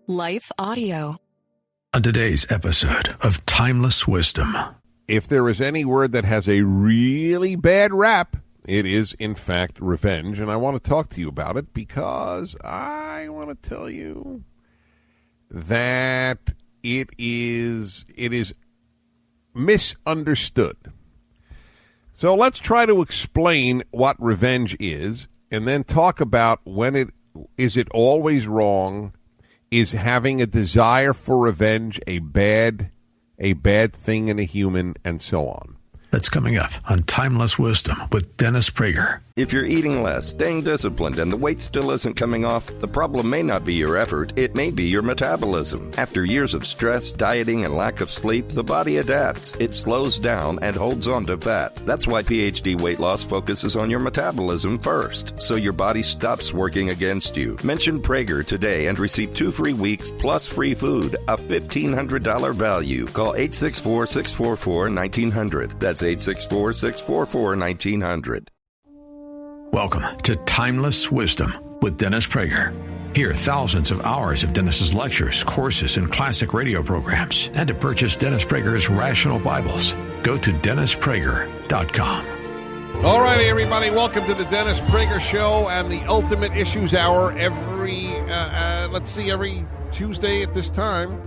Life Audio. On today's episode of Timeless Wisdom. If there is any word that has a really bad rap, it is, in fact, revenge. And I want to talk to you about it because I want to tell you that it is misunderstood. So let's try to explain what revenge is and then talk about when it is it always wrong. Is having a desire for revenge a bad thing in a human, and so on? That's coming up on Timeless Wisdom with Dennis Prager. If you're eating less, staying disciplined, and the weight still isn't coming off, the problem may not be your effort, it may be your metabolism. After years of stress, dieting, and lack of sleep, the body adapts. It slows down and holds on to fat. That's why PhD Weight Loss focuses on your metabolism first, so your body stops working against you. Mention Prager today and receive 2 free weeks plus free food, a $1,500 value. Call 864-644-1900. That's 864-644-1900. Welcome to Timeless Wisdom with Dennis Prager. Hear thousands of hours of Dennis's lectures, courses, and classic radio programs. And to purchase Dennis Prager's Rational Bibles, go to DennisPrager.com. All righty, everybody. Welcome to the Dennis Prager Show and the Ultimate Issues Hour every Tuesday at this time.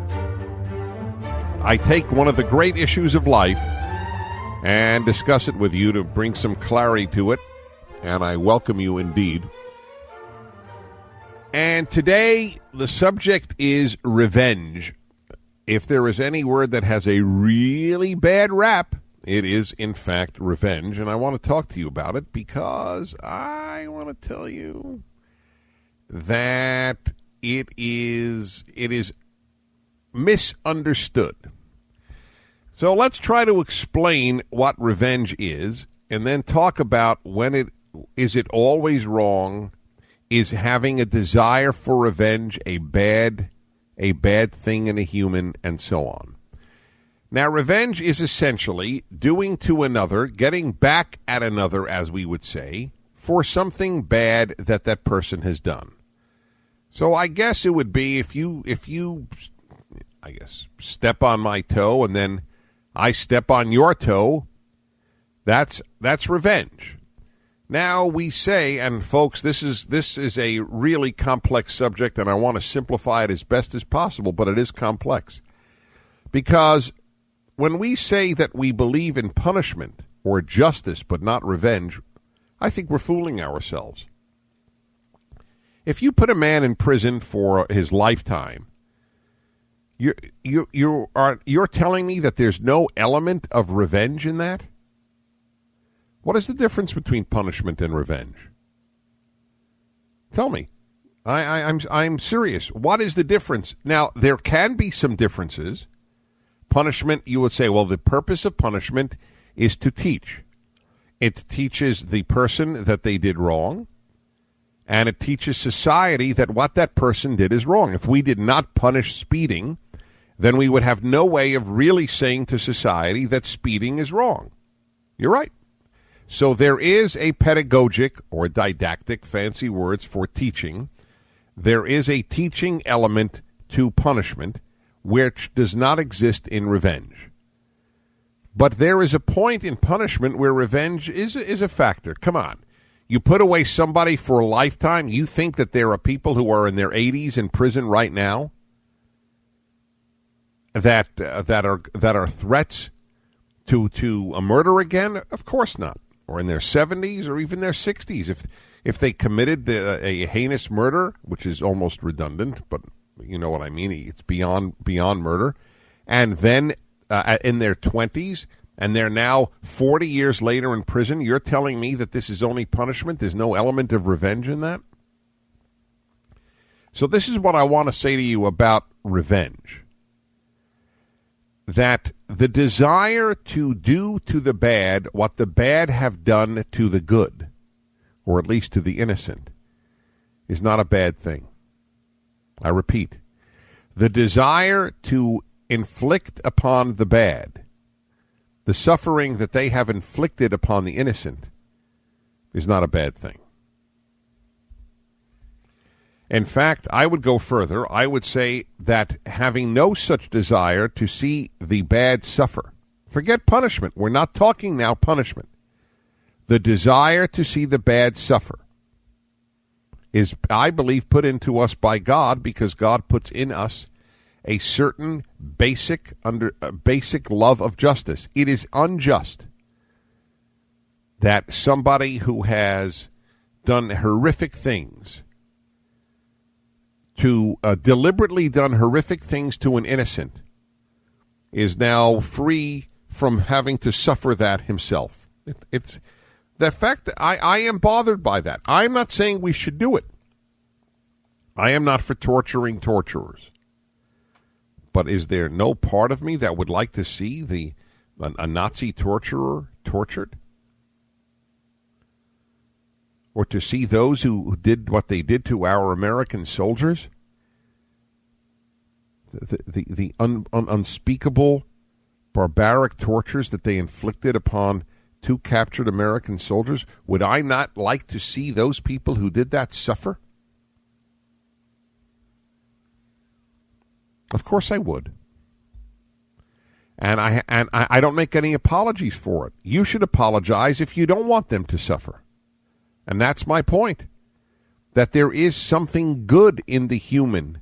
I take one of the great issues of life and discuss it with you to bring some clarity to it. And I welcome you indeed. And today, the subject is revenge. If there is any word that has a really bad rap, it is, in fact, revenge. And I want to talk to you about it because I want to tell you that it is misunderstood. So let's try to explain what revenge is and then talk about when it always wrong? Is having a desire for revenge a bad thing in a human, and so on? Now, revenge is essentially doing to another, getting back at another, as we would say, for something bad that person has done. So I guess it would be if you step on my toe and then I step on your toe, that's revenge. Now we say, and folks, this is a really complex subject, and I want to simplify it as best as possible, but it is complex. Because when we say that we believe in punishment or justice but not revenge, I think we're fooling ourselves. If you put a man in prison for his lifetime, you're telling me that there's no element of revenge in that? What is the difference between punishment and revenge? Tell me. I'm serious. What is the difference? Now, there can be some differences. Punishment, you would say, well, the purpose of punishment is to teach. It teaches the person that they did wrong, and it teaches society that what that person did is wrong. If we did not punish speeding, then we would have no way of really saying to society that speeding is wrong. You're right. So there is a pedagogic or didactic, fancy words for teaching. There is a teaching element to punishment which does not exist in revenge. But there is a point in punishment where revenge is a factor. Come on. You put away somebody for a lifetime, you think that there are people who are in their 80s in prison right now that are threats to a murder again? Of course not. Or in their 70s or even their 60s. If they committed a heinous murder, which is almost redundant, but you know what I mean, it's beyond murder, and then in their 20s, and they're now 40 years later in prison, you're telling me that this is only punishment? There's no element of revenge in that? So this is what I want to say to you about revenge. That the desire to do to the bad what the bad have done to the good, or at least to the innocent, is not a bad thing. I repeat, the desire to inflict upon the bad the suffering that they have inflicted upon the innocent is not a bad thing. In fact, I would go further. I would say that having no such desire to see the bad suffer, forget punishment. We're not talking now punishment. The desire to see the bad suffer is, I believe, put into us by God, because God puts in us a certain basic love of justice. It is unjust that somebody who has done horrific things, deliberately done horrific things to an innocent, is now free from having to suffer that himself. It's the fact that I am bothered by that. I'm not saying we should do it. I am not for torturing torturers. But is there no part of me that would like to see a Nazi torturer tortured? Or to see those who did what they did to our American soldiers? The unspeakable, barbaric tortures that they inflicted upon 2 captured American soldiers? Would I not like to see those people who did that suffer? Of course I would. And I don't make any apologies for it. You should apologize if you don't want them to suffer. And that's my point. That there is something good in the human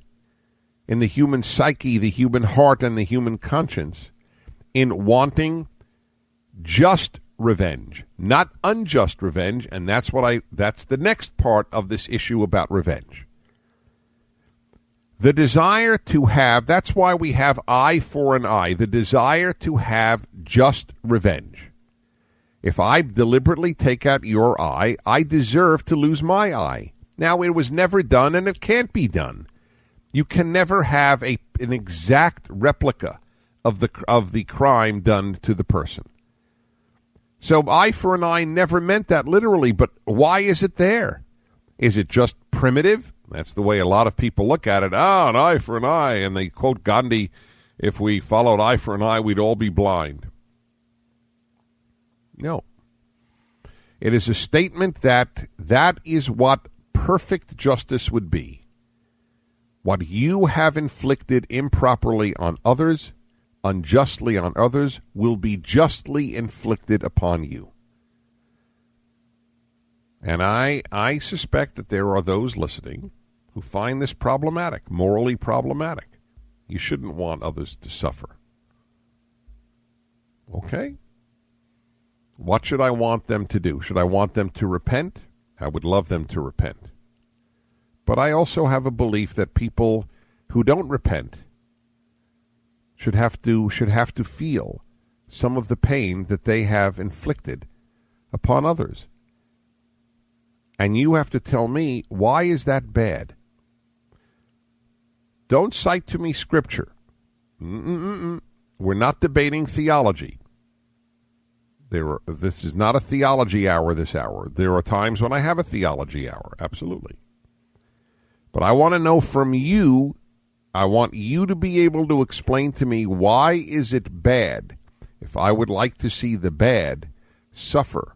psyche, the human heart, and the human conscience in wanting just revenge, not unjust revenge. And that's the next part of this issue about revenge. The desire to have, that's why we have eye for an eye, the desire to have just revenge. If I deliberately take out your eye, I deserve to lose my eye. Now, it was never done, and it can't be done. You can never have an exact replica of the crime done to the person. So eye for an eye never meant that literally, but why is it there? Is it just primitive? That's the way a lot of people look at it. An eye for an eye. And they quote Gandhi, if we followed eye for an eye, we'd all be blind. No. It is a statement that is what perfect justice would be. What you have inflicted improperly on others, unjustly on others, will be justly inflicted upon you. And I suspect that there are those listening who find this problematic, morally problematic. You shouldn't want others to suffer. Okay? What should I want them to do? Should I want them to repent? I would love them to repent. But I also have a belief that people who don't repent should have to feel some of the pain that they have inflicted upon others. And you have to tell me, why is that bad? Don't cite to me scripture. We're not debating theology. This is not a theology hour this hour. There are times when I have a theology hour, absolutely. But I want to know from you, I want you to be able to explain to me, why is it bad if I would like to see the bad suffer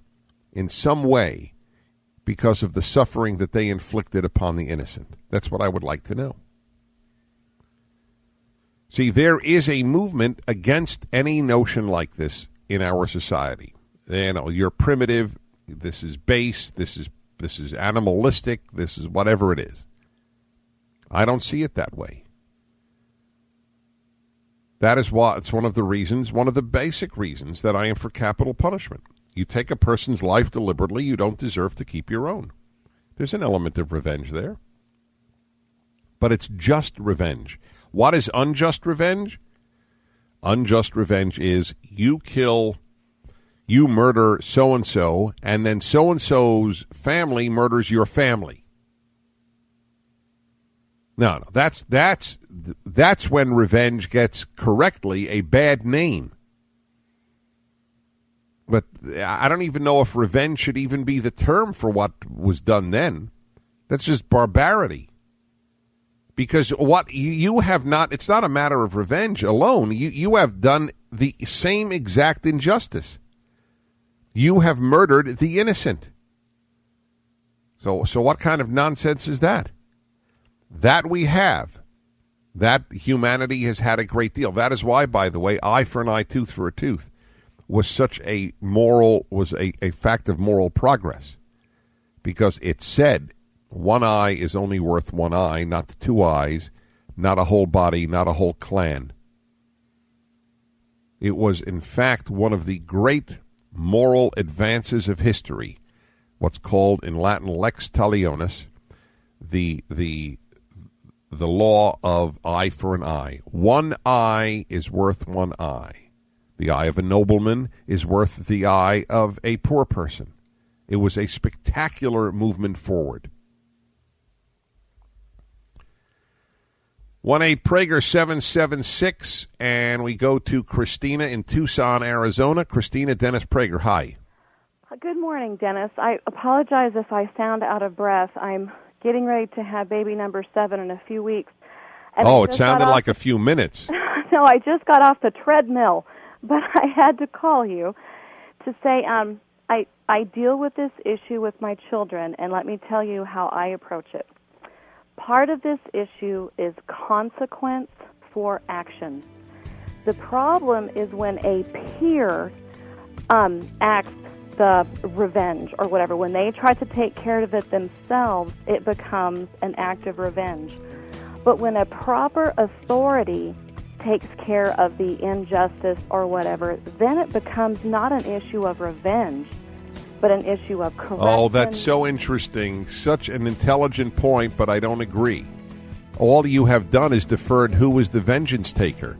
in some way because of the suffering that they inflicted upon the innocent? That's what I would like to know. See, there is a movement against any notion like this in our society. You know, you're primitive, this is base, this is animalistic, this is whatever it is. I don't see it that way. That is why it's one of the basic reasons that I am for capital punishment. You take a person's life deliberately, you don't deserve to keep your own. There's an element of revenge there. But it's just revenge. What is unjust revenge? Unjust revenge is you murder so-and-so, and then so-and-so's family murders your family. No, that's when revenge gets correctly a bad name. But I don't even know if revenge should even be the term for what was done then. That's just barbarity. Because what you have not, it's not a matter of revenge alone. You have done the same exact injustice. You have murdered the innocent. So what kind of nonsense is that? That we have. That humanity has had a great deal. That is why, by the way, eye for an eye, tooth for a tooth was such a fact of moral progress. Because it said one eye is only worth one eye, not two eyes, not a whole body, not a whole clan. It was, in fact, one of the great moral advances of history, what's called in Latin lex talionis, the law of eye for an eye. One eye is worth one eye. The eye of a nobleman is worth the eye of a poor person. It was a spectacular movement forward. 1-8-Prager-776, and we go to Christina in Tucson, Arizona. Christina, Dennis Prager, hi. Good morning, Dennis. I apologize if I sound out of breath. I'm getting ready to have baby number 7 in a few weeks. And it sounded like a few minutes. No, I just got off the treadmill, but I had to call you to say I deal with this issue with my children, and let me tell you how I approach it. Part of this issue is consequence for action. The problem is when a peer acts the revenge or whatever. When they try to take care of it themselves, it becomes an act of revenge. But when a proper authority takes care of the injustice or whatever, then it becomes not an issue of revenge, but an issue of correction. Oh, that's so interesting. Such an intelligent point, but I don't agree. All you have done is deferred who is the vengeance taker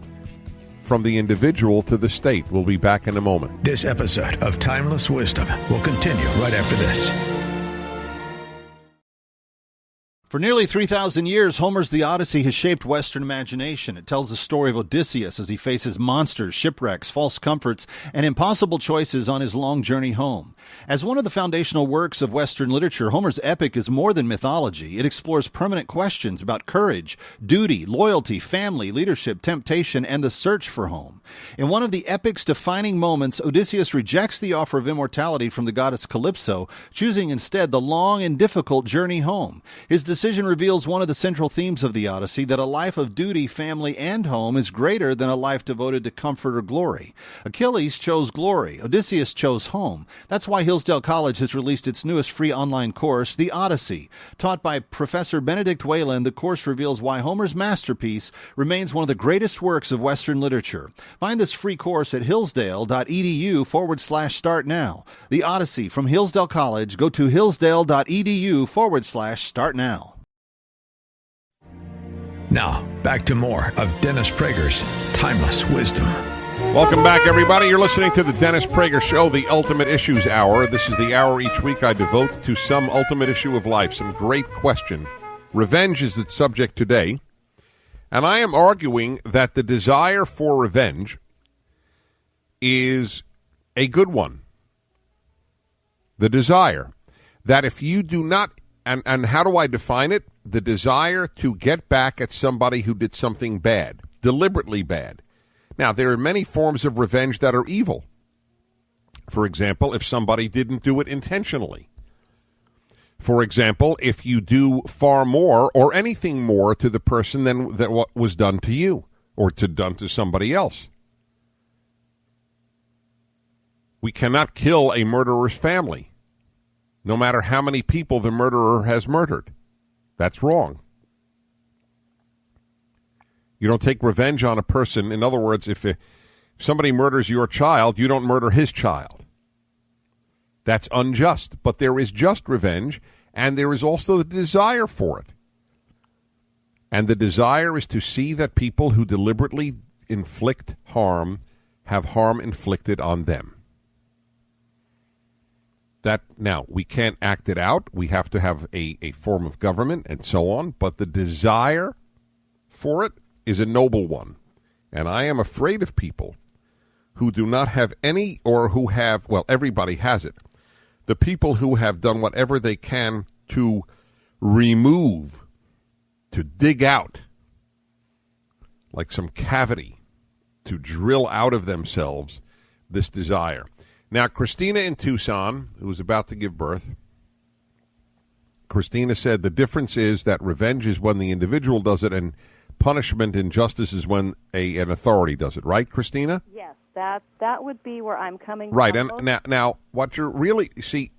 from the individual to the state. We'll be back in a moment. This episode of Timeless Wisdom will continue right after this. For nearly 3,000 years, Homer's The Odyssey has shaped Western imagination. It tells the story of Odysseus as he faces monsters, shipwrecks, false comforts, and impossible choices on his long journey home. As one of the foundational works of Western literature, Homer's epic is more than mythology. It explores permanent questions about courage, duty, loyalty, family, leadership, temptation, and the search for home. In one of the epic's defining moments, Odysseus rejects the offer of immortality from the goddess Calypso, choosing instead the long and difficult journey home. His decision reveals one of the central themes of the Odyssey, that a life of duty, family, and home is greater than a life devoted to comfort or glory. Achilles chose glory. Odysseus chose home. That's why Hillsdale College has released its newest free online course, The Odyssey. Taught by Professor Benedict Whalen, the course reveals why Homer's masterpiece remains one of the greatest works of Western literature. Find this free course at hillsdale.edu/start now. The Odyssey from Hillsdale College. Go to hillsdale.edu/start now. Now, back to more of Dennis Prager's Timeless Wisdom. Welcome back, everybody. You're listening to the Dennis Prager Show, the Ultimate Issues Hour. This is the hour each week I devote to some ultimate issue of life, some great question. Revenge is the subject today, and I am arguing that the desire for revenge is a good one. The desire that if you do not, and how do I define it? The desire to get back at somebody who did something bad, deliberately bad. Now, there are many forms of revenge that are evil. For example, if somebody didn't do it intentionally. For example, if you do far more or anything more to the person than what was done to you or done to somebody else. We cannot kill a murderer's family, no matter how many people the murderer has murdered. That's wrong. You don't take revenge on a person. In other words, if somebody murders your child, you don't murder his child. That's unjust. But there is just revenge, and there is also the desire for it. And the desire is to see that people who deliberately inflict harm have harm inflicted on them. Now, we can't act it out. We have to have a form of government and so on. But the desire for it is a noble one. And I am afraid of people who do not have any, or who have, well, everybody has it. The people who have done whatever they can to remove, to dig out, like some cavity, to drill out of themselves this desire. Now, Christina in Tucson, who was about to give birth. Christina said the difference is that revenge is when the individual does it, and punishment and justice is when an authority does it. Right, Christina? Yes, that would be where I'm coming right, from. Right, and now what you're really, see,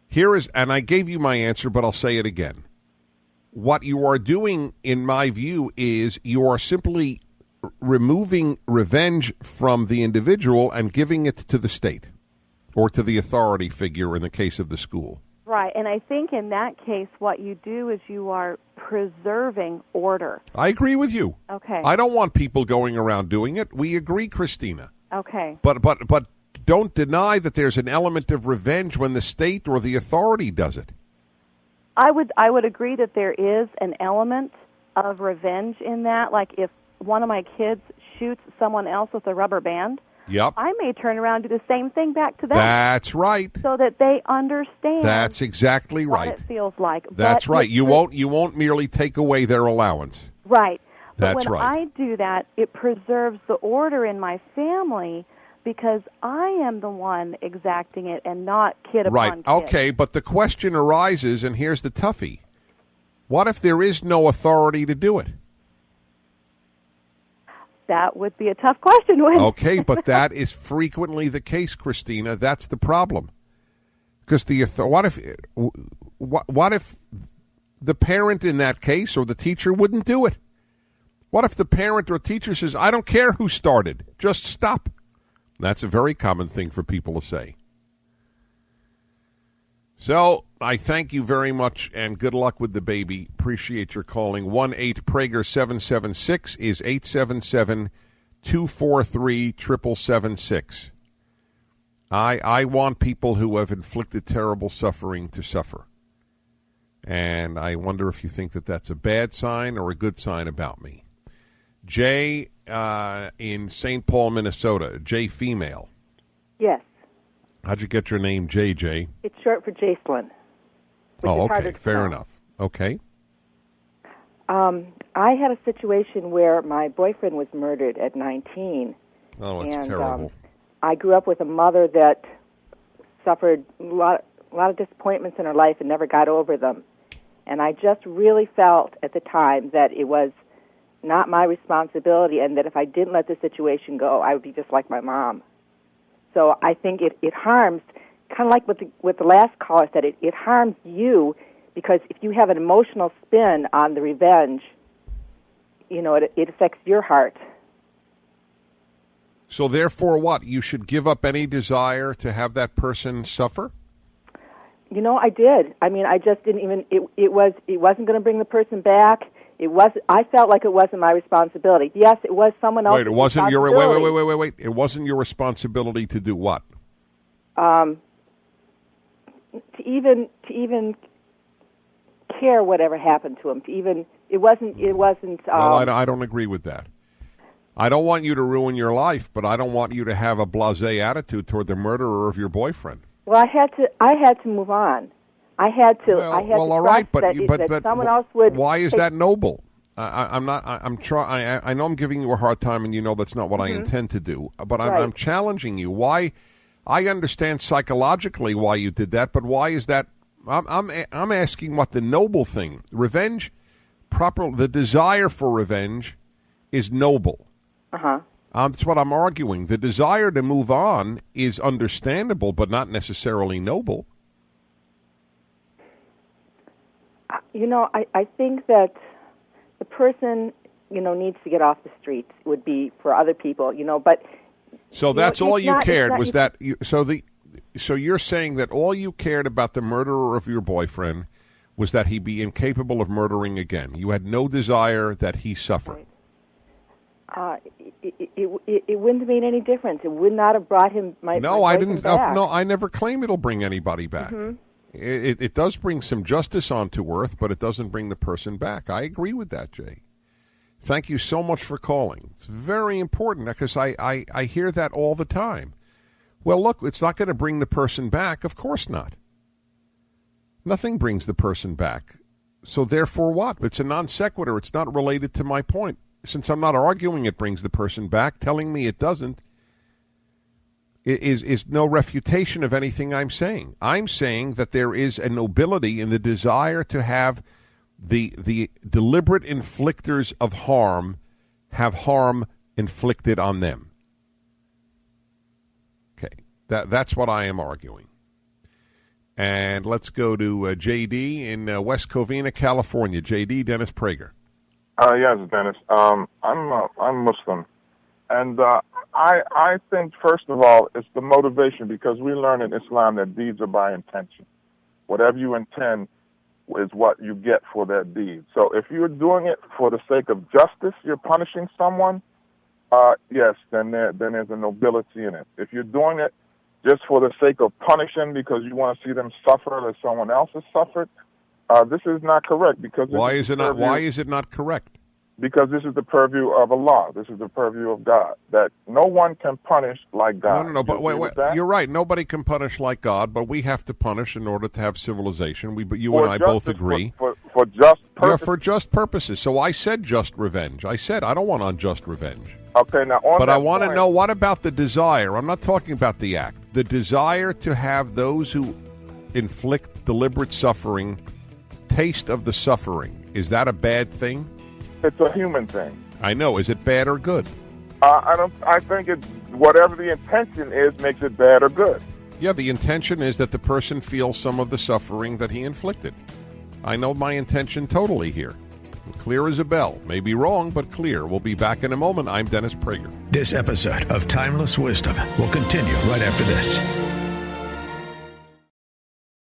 here is, and I gave you my answer, but I'll say it again. What you are doing, in my view, is you are simply removing revenge from the individual and giving it to the state or to the authority figure in the case of the school. Right, and I think in that case what you do is you are preserving order. I agree with you. Okay. I don't want people going around doing it. We agree, Christina. Okay. But don't deny that there's an element of revenge when the state or the authority does it. I would agree that there is an element of revenge in that. Like if one of my kids shoots someone else with a rubber band, yep, I may turn around and do the same thing back to them. That's right. So that they understand. That's exactly right. What it feels like. That's right. You won't merely take away their allowance. Right. But That's when right. I do that, it preserves the order in my family because I am the one exacting it and not kid upon kid. Right. Okay, but the question arises, and here's the toughie. What if there is no authority to do it? That would be a tough question. Okay, but that is frequently the case, Christina. That's the problem. Because what if the parent in that case or the teacher wouldn't do it? What if the parent or teacher says, I don't care who started, just stop? That's a very common thing for people to say. So I thank you very much, and good luck with the baby. Appreciate your calling. 1-8-PRAGER-776 is 877-243-7776. I want people who have inflicted terrible suffering to suffer. And I wonder if you think that that's a bad sign or a good sign about me. Jay in St. Paul, Minnesota. Jay, female. Yes. How'd you get your name, JJ? It's short for Jacelyn. Oh, okay. Fair enough. Okay. I had a situation where my boyfriend was murdered at 19. Oh, it's terrible. I grew up with a mother that suffered a lot of disappointments in her life and never got over them. And I just really felt at the time that it was not my responsibility, and that if I didn't let the situation go, I would be just like my mom. So I think it harms, kind of like what the last caller said, it harms you because if you have an emotional spin on the revenge, it affects your heart. So therefore what? You should give up any desire to have that person suffer? I did. I mean, I just didn't even, it wasn't going to bring the person back. I felt like it wasn't my responsibility. Yes, it was someone else's responsibility. Wait. It wasn't your responsibility to do what? To even care whatever happened to him. It wasn't. Well, I don't agree with that. I don't want you to ruin your life, but I don't want you to have a blasé attitude toward the murderer of your boyfriend. Well, I had to move on. I had to. Well, all right, but someone else would. Why is that noble? I'm not. I'm trying. I know I'm giving you a hard time, and that's not what I intend to do. But I'm challenging you. Why? I understand psychologically why you did that, but why is that? I'm asking what the noble thing. Revenge, the desire for revenge, is noble. That's what I'm arguing. The desire to move on is understandable, but not necessarily noble. I think that the person, needs to get off the streets would be for other people, but... So that's all you cared was that... So you're saying that all you cared about the murderer of your boyfriend was that he be incapable of murdering again. You had no desire that he suffer. It wouldn't have made any difference. It would not have brought him my boyfriend back. No, I never claim it'll bring anybody back. It does bring some justice onto earth, but it doesn't bring the person back. I agree with that, Jay. Thank you so much for calling. It's very important because I hear that all the time. Well, look, it's not going to bring the person back. Of course not. Nothing brings the person back. So therefore what? It's a non sequitur. It's not related to my point. Since I'm not arguing it brings the person back, telling me it doesn't, is no refutation of anything I'm saying. I'm saying that there is a nobility in the desire to have the deliberate inflictors of harm have harm inflicted on them. Okay, that's what I am arguing. And let's go to J.D. in West Covina, California. J.D., Dennis Prager. Yes, Dennis. I'm Muslim, and I think first of all it's the motivation, because we learn in Islam that deeds are by intention. Whatever you intend is what you get for that deed. So if you're doing it for the sake of justice, you're punishing someone. Yes, then there's a nobility in it. If you're doing it just for the sake of punishing because you want to see them suffer as someone else has suffered, this is not correct. Because why is it not correct? Because this is the purview of Allah. This is the purview of God. That no one can punish like God. No. But wait. You're right. Nobody can punish like God, but we have to punish in order to have civilization. You and I both agree. For just purposes. Yeah, for just purposes. So I said just revenge. I said I don't want unjust revenge. Okay, now but I want to know, what about the desire? I'm not talking about the act. The desire to have those who inflict deliberate suffering taste of the suffering. Is that a bad thing? It's a human thing. I know. Is it bad or good? I think it's whatever the intention is makes it bad or good. Yeah, the intention is that the person feels some of the suffering that he inflicted. I know my intention totally here. Clear as a bell. May be wrong, but clear. We'll be back in a moment. I'm Dennis Prager. This episode of Timeless Wisdom will continue right after this.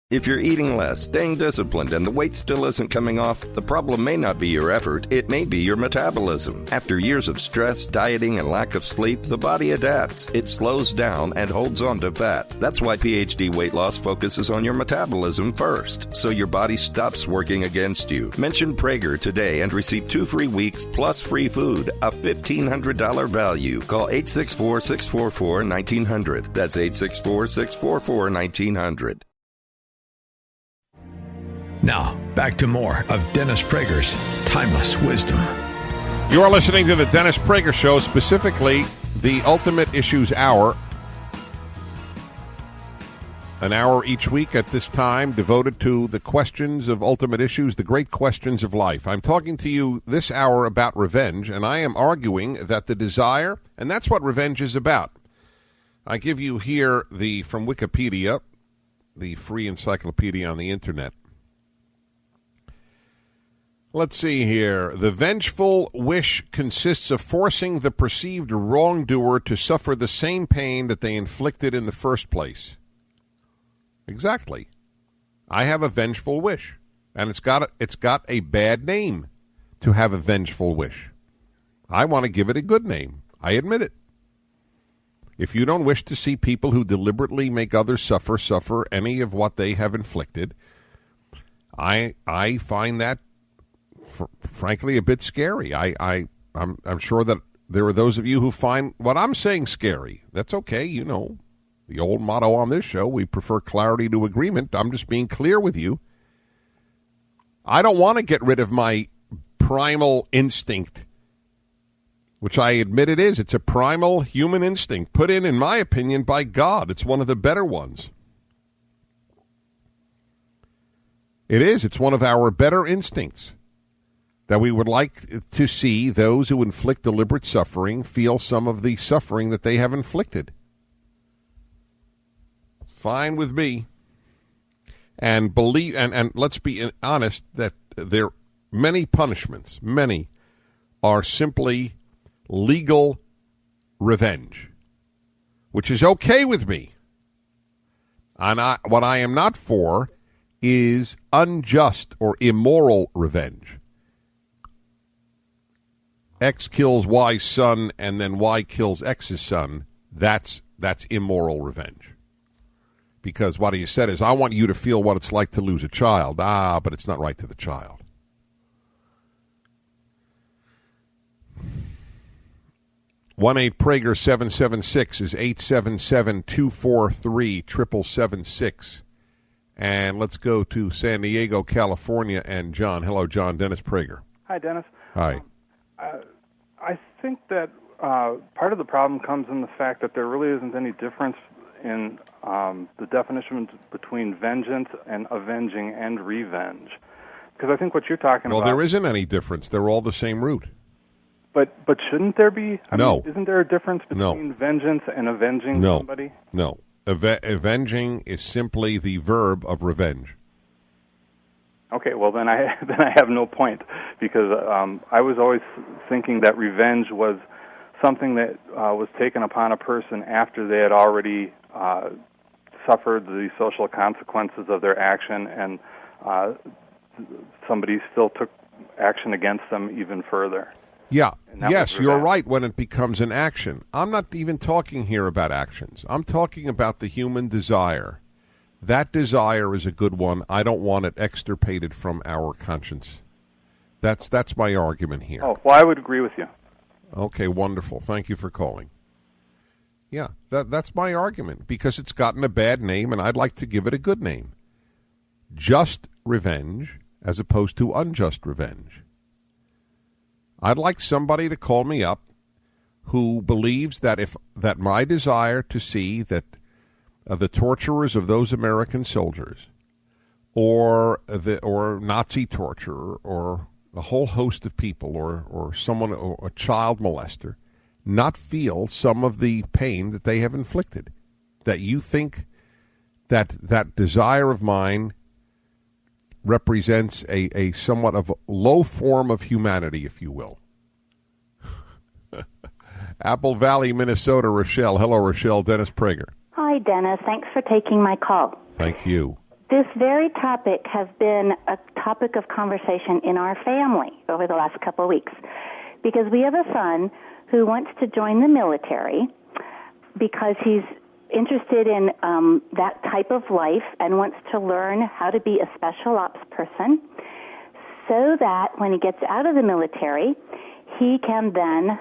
If you're eating less, staying disciplined, and the weight still isn't coming off, the problem may not be your effort, it may be your metabolism. After years of stress, dieting, and lack of sleep, the body adapts. It slows down and holds on to fat. That's why PhD Weight Loss focuses on your metabolism first, so your body stops working against you. Mention Prager today and receive 2 free weeks plus free food, a $1,500 value. Call 864-644-1900. That's 864-644-1900. Now, back to more of Dennis Prager's Timeless Wisdom. You are listening to the Dennis Prager Show, specifically the Ultimate Issues Hour. An hour each week at this time devoted to the questions of ultimate issues, the great questions of life. I'm talking to you this hour about revenge, and I am arguing that the desire, and that's what revenge is about. I give you here from Wikipedia, the free encyclopedia on the Internet. Let's see here. The vengeful wish consists of forcing the perceived wrongdoer to suffer the same pain that they inflicted in the first place. Exactly. I have a vengeful wish, and it's got a bad name to have a vengeful wish. I want to give it a good name. I admit it. If you don't wish to see people who deliberately make others suffer any of what they have inflicted, I find that frankly a bit scary. I'm sure that there are those of you who find what I'm saying scary. That's okay. You know, the old motto on this show, we prefer clarity to agreement. I'm just being clear with you. I don't want to get rid of my primal instinct, which I admit it is. It's a primal human instinct put in my opinion, by God. It's one of the better ones. It is. It's one of our better instincts, that we would like to see those who inflict deliberate suffering feel some of the suffering that they have inflicted. It's fine with me. And believe, and let's be honest, that many punishments, are simply legal revenge, which is okay with me. And what I am not for is unjust or immoral revenge. X kills Y's son, and then Y kills X's son. That's immoral revenge. Because what he said is, I want you to feel what it's like to lose a child. But it's not right to the child. One 8-Prager 776 is 877-243-7776. And let's go to San Diego, California, and John. Hello, John. Dennis Prager. Hi, Dennis. Hi. I think that part of the problem comes in the fact that there really isn't any difference in the definition between vengeance and avenging and revenge. Because I think what you're talking about... Well, there isn't any difference. They're all the same root. But shouldn't there be? No. Isn't there a difference between vengeance and avenging somebody? No. Avenging is simply the verb of revenge. Okay, well then I have no point, because I was always thinking that revenge was something that was taken upon a person after they had already suffered the social consequences of their action, and somebody still took action against them even further. Yeah, yes, you're right when it becomes an action. I'm not even talking here about actions. I'm talking about the human desire. That desire is a good one. I don't want it extirpated from our conscience. That's my argument here. Oh, well, I would agree with you. Okay, wonderful. Thank you for calling. Yeah, that's my argument, because it's gotten a bad name, and I'd like to give it a good name. Just revenge as opposed to unjust revenge. I'd like somebody to call me up who believes that that my desire to see that the torturers of those American soldiers, or Nazi torture, or a whole host of people, or someone, or a child molester, not feel some of the pain that they have inflicted. That you think that desire of mine represents a somewhat of a low form of humanity, if you will. Apple Valley, Minnesota, Rochelle. Hello, Rochelle. Dennis Prager. Hi, Dennis. Thanks for taking my call. Thank you. This very topic has been a topic of conversation in our family over the last couple of weeks, because we have a son who wants to join the military because he's interested in that type of life and wants to learn how to be a special ops person, so that when he gets out of the military, he can then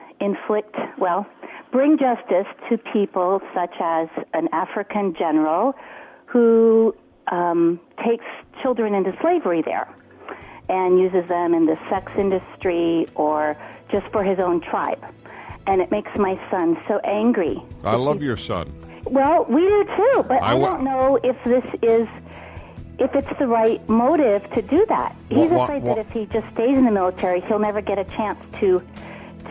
bring justice to people such as an African general who takes children into slavery there and uses them in the sex industry or just for his own tribe. And it makes my son so angry. I love your son. Well, we do too, but I don't know if it's the right motive to do that. He's afraid that if he just stays in the military, he'll never get a chance to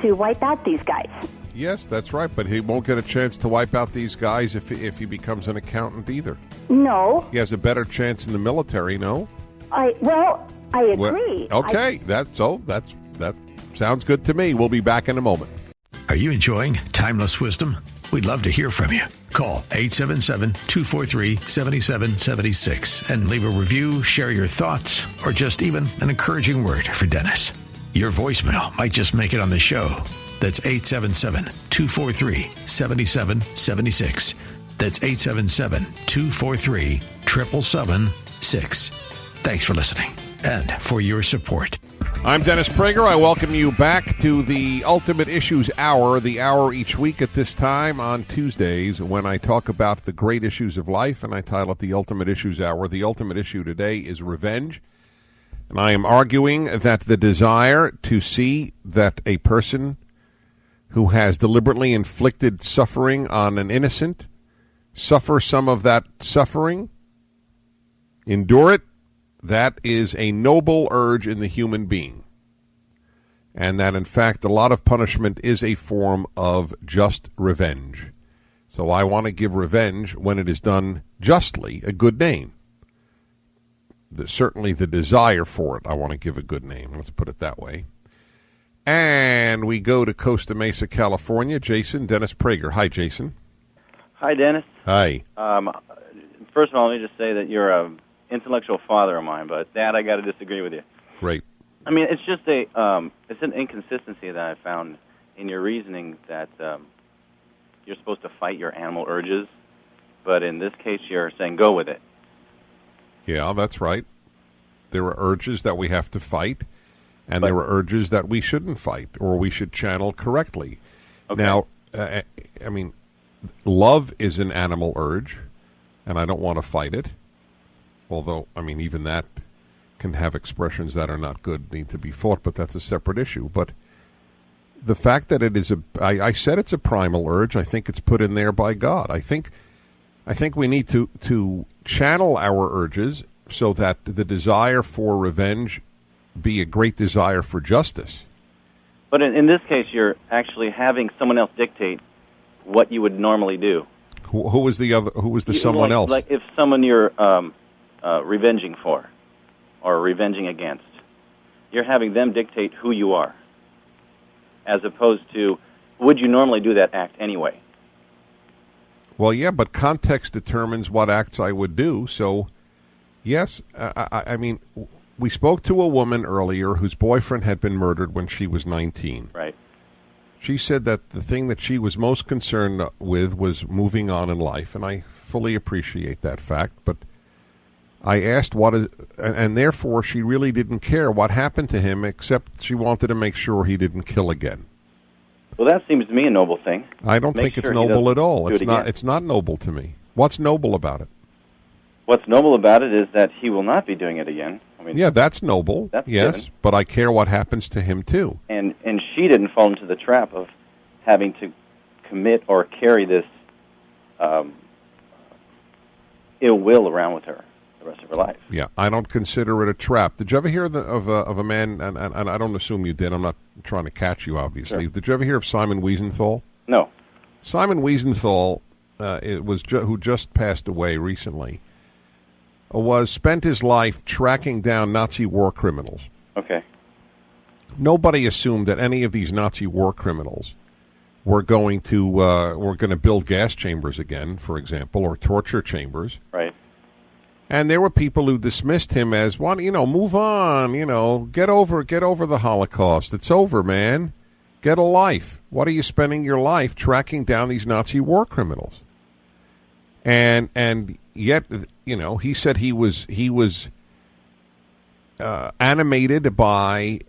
wipe out these guys. Yes, that's right, but he won't get a chance to wipe out these guys if he becomes an accountant either. No. He has a better chance in the military, no? I agree. Well, okay, that sounds good to me. We'll be back in a moment. Are you enjoying Timeless Wisdom? We'd love to hear from you. Call 877-243-7776 and leave a review, share your thoughts, or just even an encouraging word for Dennis. Your voicemail might just make it on the show. That's 877-243-7776. That's 877-243-7776. Thanks for listening and for your support. I'm Dennis Prager. I welcome you back to the Ultimate Issues Hour, the hour each week at this time on Tuesdays when I talk about the great issues of life, and I title it the Ultimate Issues Hour. The ultimate issue today is revenge, and I am arguing that the desire to see that a person who has deliberately inflicted suffering on an innocent suffer some of that suffering, endure it, that is a noble urge in the human being. And that, in fact, a lot of punishment is a form of just revenge. So I want to give revenge, when it is done justly, a good name. Certainly the desire for it, I want to give a good name. Let's put it that way. And we go to Costa Mesa, California. Jason, Dennis Prager. Hi, Jason. Hi, Dennis. Hi. First of all, let me just say that you're a intellectual father of mine, but Dad, I got to disagree with you. Great. I mean, it's just it's an inconsistency that I found in your reasoning that you're supposed to fight your animal urges, but in this case, you're saying go with it. Yeah, that's right. There are urges that we have to fight, and there are urges that we shouldn't fight, or we should channel correctly. Okay. Now, I mean, love is an animal urge, and I don't want to fight it. Although, I mean, even that can have expressions that are not good, need to be fought, but that's a separate issue. But the fact that it is I said it's a primal urge. I think it's put in there by God. I think we need to channel our urges so that the desire for revenge be a great desire for justice. But in this case, you're actually having someone else dictate what you would normally do. Who was the other? Who was the someone else? Like if someone you're revenging for or revenging against, you're having them dictate who you are, as opposed to would you normally do that act anyway? Well, yeah, but context determines what acts I would do. So, yes, I mean, we spoke to a woman earlier whose boyfriend had been murdered when she was 19. Right. She said that the thing that she was most concerned with was moving on in life, and I fully appreciate that fact. But I asked and therefore she really didn't care what happened to him, except she wanted to make sure he didn't kill again. Well, that seems to me a noble thing. I don't think it's noble at all. It's not. It's not noble to me. What's noble about it? What's noble about it is that he will not be doing it again. I mean, yeah, that's noble. That's yes, given. But I care what happens to him too. And she didn't fall into the trap of having to commit or carry this ill will around with her the rest of her life. Yeah, I don't consider it a trap. Did you ever hear of a man, and I don't assume you did, I'm not trying to catch you, obviously. Sure. Did you ever hear of Simon Wiesenthal? No. Simon Wiesenthal, who just passed away recently, spent his life tracking down Nazi war criminals. Okay. Nobody assumed that any of these Nazi war criminals were going to build gas chambers again, for example, or torture chambers. Right. And there were people who dismissed him as, move on, get over the Holocaust. It's over, man. Get a life. What are you spending your life tracking down these Nazi war criminals? And yet, he said he was animated by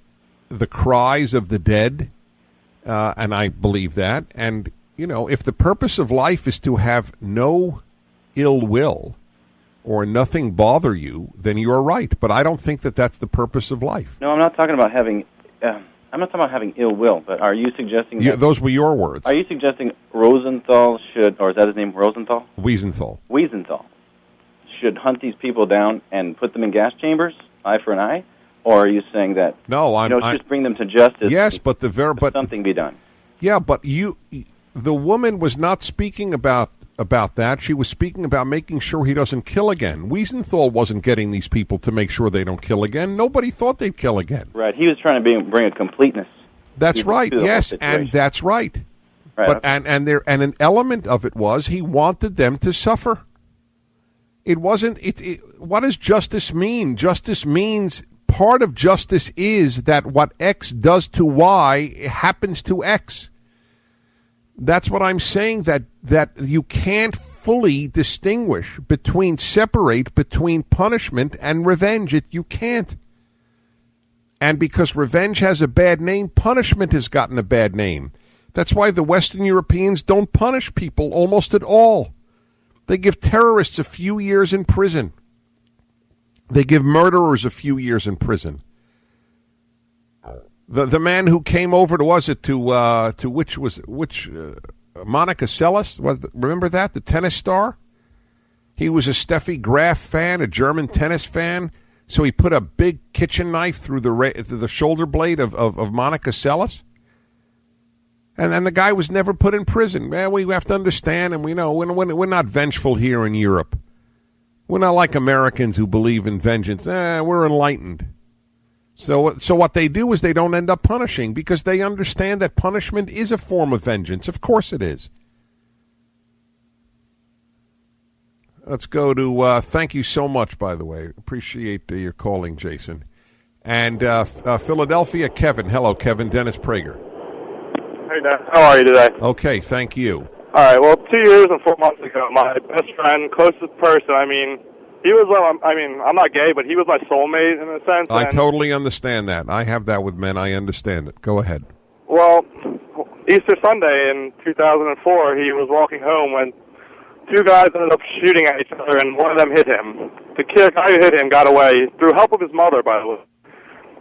the cries of the dead, and I believe that. And, if the purpose of life is to have no ill will or nothing bother you, then you're right. But I don't think that that's the purpose of life. No, I'm not talking about having ill will. But are you suggesting those were your words? Are you suggesting Rosenthal should, or is that his name, Rosenthal? Wiesenthal should hunt these people down and put them in gas chambers, eye for an eye? Or are you saying that just bring them to justice? Yes, but something be done. Yeah, but the woman was not speaking about that. She was speaking about making sure he doesn't kill again. Wiesenthal wasn't getting these people to make sure they don't kill again. Nobody thought they'd kill again. Right. He was trying to bring a completeness. That's right. Yes, and that's right. Right. But and an element of it was he wanted them to suffer. It wasn't. What does justice mean? Justice means part of justice is that what X does to Y happens to X. That's what I'm saying, that you can't fully separate between punishment and revenge. You can't. And because revenge has a bad name, punishment has gotten a bad name. That's why the Western Europeans don't punish people almost at all. They give terrorists a few years in prison. They give murderers a few years in prison. The man who came over to Monica Seles, remember that, the tennis star? He was a Steffi Graf fan, a German tennis fan, so he put a big kitchen knife through the shoulder blade of Monica Seles. And the guy was never put in prison. Man, we have to understand, and we know we're not vengeful here in Europe. We're not like Americans who believe in vengeance. We're enlightened. So what they do is they don't end up punishing because they understand that punishment is a form of vengeance. Of course it is. Let's go to, thank you so much, by the way. Appreciate your calling, Jason. And Philadelphia, Kevin. Hello, Kevin. Dennis Prager. Hey, Dennis. How are you today? Okay, thank you. All right, well, 2 years and 4 months ago, my best friend, closest person, he was, I'm not gay, but he was my soulmate in a sense. I totally understand that. I have that with men. I understand it. Go ahead. Well, Easter Sunday in 2004, he was walking home when two guys ended up shooting at each other, and one of them hit him. The guy who hit him got away through help of his mother, by the way.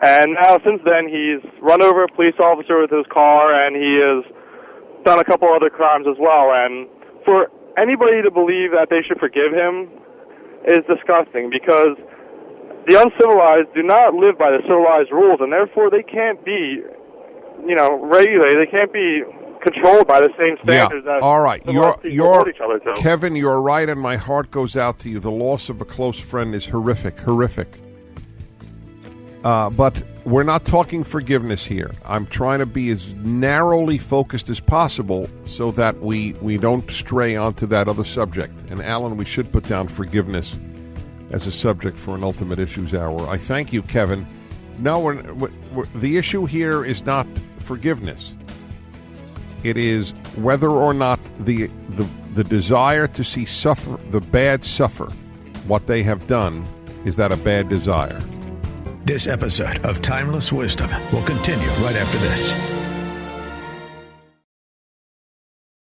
And now, since then, he's run over a police officer with his car, and he has done a couple other crimes as well. And for anybody to believe that they should forgive him is disgusting, because the uncivilized do not live by the civilized rules, and therefore they can't be, regulated. They can't be controlled by the same standards that all right. hold each other to. Kevin, you're right, and my heart goes out to you. The loss of a close friend is horrific. But we're not talking forgiveness here. I'm trying to be as narrowly focused as possible so that we don't stray onto that other subject. And, Alan, we should put down forgiveness as a subject for an Ultimate Issues Hour. I thank you, Kevin. No, the issue here is not forgiveness. It is whether or not the desire to see the bad suffer, what they have done, is that a bad desire? This episode of Timeless Wisdom will continue right after this.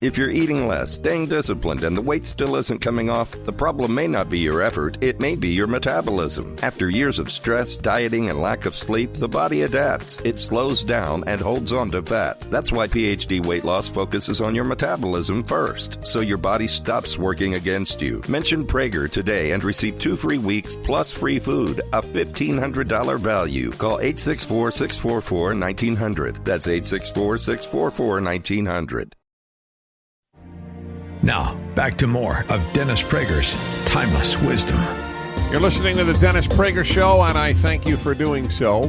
If you're eating less, staying disciplined, and the weight still isn't coming off, the problem may not be your effort, it may be your metabolism. After years of stress, dieting, and lack of sleep, the body adapts. It slows down and holds on to fat. That's why PhD Weight Loss focuses on your metabolism first, so your body stops working against you. Mention Prager today and receive 2 free weeks plus free food, a $1,500 value. Call 864-644-1900. That's 864-644-1900. Now, back to more of Dennis Prager's Timeless Wisdom. You're listening to the Dennis Prager Show, and I thank you for doing so.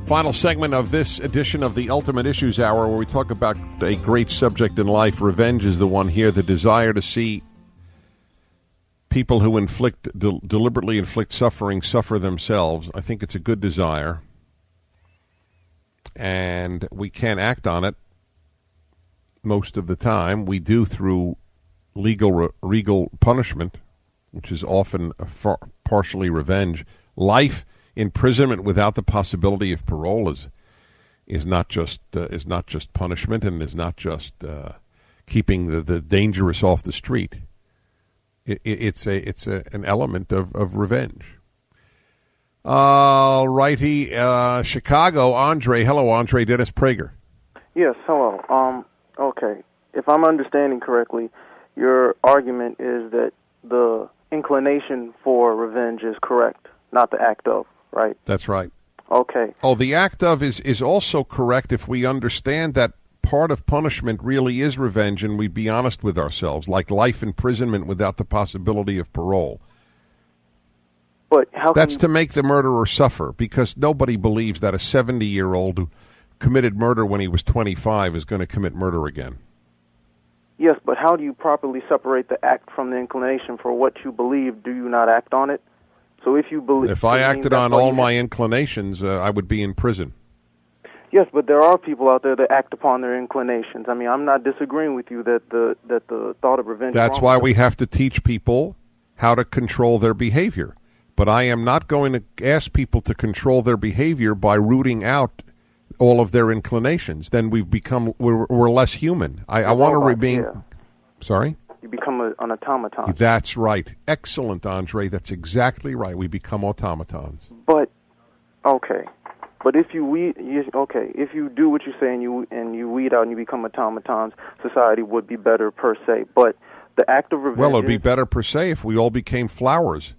Final segment of this edition of the Ultimate Issues Hour, where we talk about a great subject in life. Revenge is the one here, the desire to see people who deliberately inflict suffering suffer themselves. I think it's a good desire, and we can't act on it most of the time. We do through legal punishment, which is often partially revenge. Life imprisonment without the possibility of parole is not just punishment, and is not just keeping the dangerous off the street. It's an element of revenge. All righty, Chicago, Andre. Hello, Andre. Dennis Prager. Yes, hello. Okay, if I'm understanding correctly, your argument is that the inclination for revenge is correct, not the act of, right? That's right. Okay. Oh, the act of is also correct if we understand that part of punishment really is revenge, and we be honest with ourselves, like life imprisonment without the possibility of parole. But how That's to make the murderer suffer, because nobody believes that a 70-year-old who committed murder when he was 25 is going to commit murder again. Yes, but how do you properly separate the act from the inclination? For what you believe, do you not act on it? So if you believe, if I acted on all my inclinations, I would be in prison. Yes, but there are people out there that act upon their inclinations. I mean, I'm not disagreeing with you that the thought of revenge. That's why we have to teach people how to control their behavior. But I am not going to ask people to control their behavior by rooting out all of their inclinations. Then we're less human. I want to remain. Yeah. Sorry? You become an automaton. That's right. Excellent, Andre. That's exactly right. We become automatons. But okay. But if you do what you say and you weed out and you become automatons, society would be better per se. But the act of revenge. Well, it'd be better per se if we all became flowers.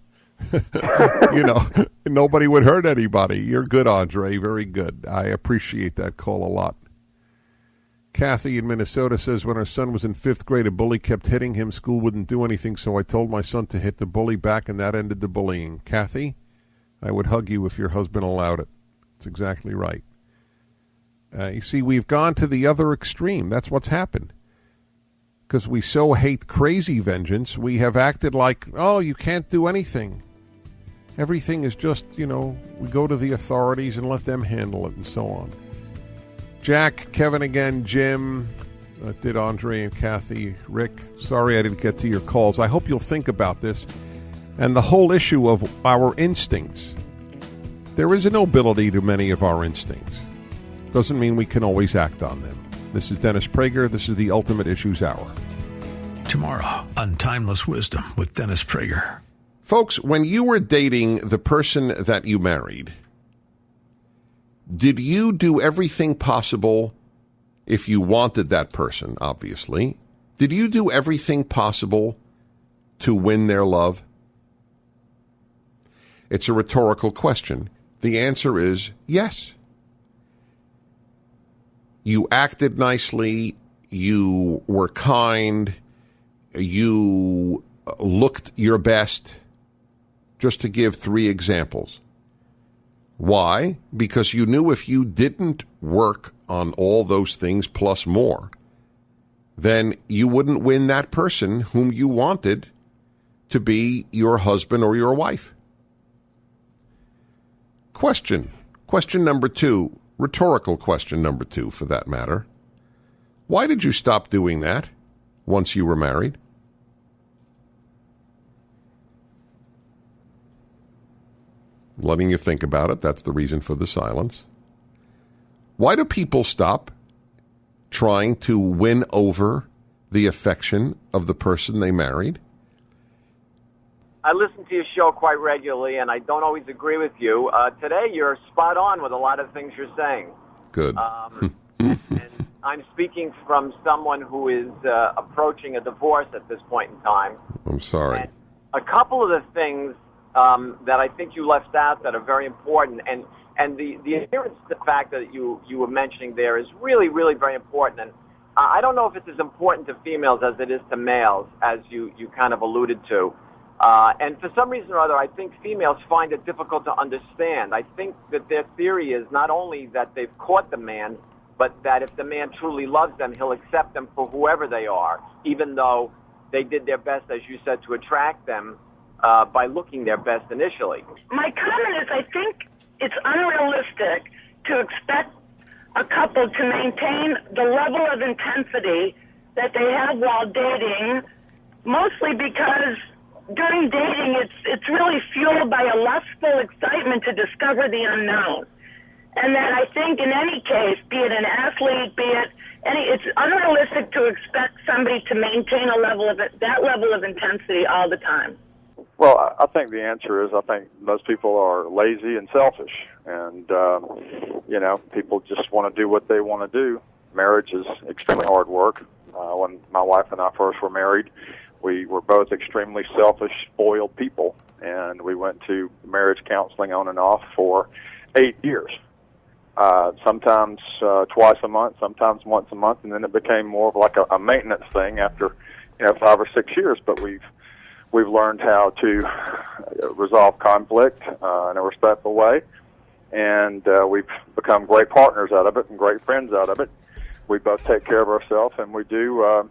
Nobody would hurt anybody. You're good, Andre. Very good. I appreciate that call a lot. Kathy in Minnesota says, when our son was in 5th grade, a bully kept hitting him. School wouldn't do anything, so I told my son to hit the bully back, and that ended the bullying. Kathy, I would hug you if your husband allowed it. That's exactly right. You see, we've gone to the other extreme. That's what's happened. Because we so hate crazy vengeance, we have acted like, oh, you can't do anything. Everything is just, we go to the authorities and let them handle it and so on. Jack, Kevin again, Jim, did Andre and Kathy, Rick. Sorry I didn't get to your calls. I hope you'll think about this. And the whole issue of our instincts. There is a nobility to many of our instincts. Doesn't mean we can always act on them. This is Dennis Prager. This is the Ultimate Issues Hour. Tomorrow on Timeless Wisdom with Dennis Prager. Folks, when you were dating the person that you married, Did you do everything possible, if you wanted that person, obviously, did you do everything possible to win their love? It's a rhetorical question. The answer is yes. You acted nicely, you were kind, you looked your best, just to give 3 examples. Why? Because you knew if you didn't work on all those things plus more, then you wouldn't win that person whom you wanted to be your husband or your wife. Question number 2, rhetorical question number 2 for that matter. Why did you stop doing that once you were married? Letting you think about it, that's the reason for the silence. Why do people stop trying to win over the affection of the person they married? I listen to your show quite regularly, and I don't always agree with you. Today, you're spot on with a lot of things you're saying. Good. And I'm speaking from someone who is approaching a divorce at this point in time. I'm sorry. And a couple of the things that I think you left out that are very important, and the adherence to the fact that you were mentioning there is really, really very important. And I don't know if it's as important to females as it is to males, as you kind of alluded to. And for some reason or other, I think females find it difficult to understand. I think that their theory is not only that they've caught the man, but that if the man truly loves them, he'll accept them for whoever they are, even though they did their best, as you said, to attract them by looking their best initially. My comment is I think it's unrealistic to expect a couple to maintain the level of intensity that they have while dating, mostly because during dating it's really fueled by a lustful excitement to discover the unknown. And that I think in any case, be it an athlete, be it it's unrealistic to expect somebody to maintain that level of intensity all the time. Well, I think the answer is I think most people are lazy and selfish. And, people just want to do what they want to do. Marriage is extremely hard work. When my wife and I first were married, we were both extremely selfish, spoiled people. And we went to marriage counseling on and off for 8 years. Sometimes twice a month, sometimes once a month, and then it became more of like a maintenance thing after 5 or 6 years. But we've learned how to resolve conflict in a respectful way, and we've become great partners out of it and great friends out of it. We both take care of ourselves, and we do.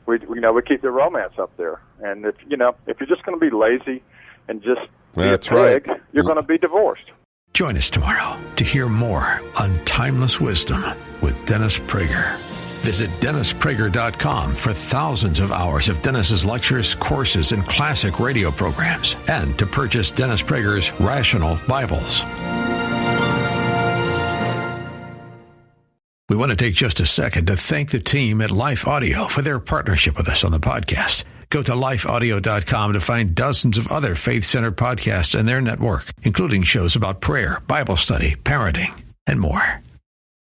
We keep the romance up there. And if you're just going to be lazy and just be a pig, you're going to be divorced. Join us tomorrow to hear more on Timeless Wisdom with Dennis Prager. Visit DennisPrager.com for thousands of hours of Dennis's lectures, courses, and classic radio programs, and to purchase Dennis Prager's Rational Bibles. We want to take just a second to thank the team at Life Audio for their partnership with us on the podcast. Go to lifeaudio.com to find dozens of other faith-centered podcasts in their network, including shows about prayer, Bible study, parenting, and more.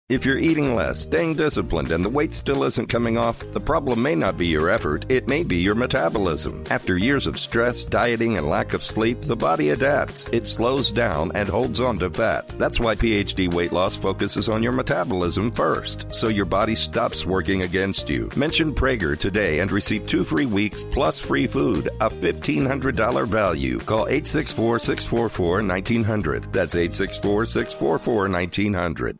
If you're eating less, staying disciplined, and the weight still isn't coming off, the problem may not be your effort, it may be your metabolism. After years of stress, dieting, and lack of sleep, the body adapts. It slows down and holds on to fat. That's why PhD Weight Loss focuses on your metabolism first, so your body stops working against you. Mention Prager today and receive 2 free weeks plus free food, a $1,500 value. Call 864-644-1900. That's 864-644-1900.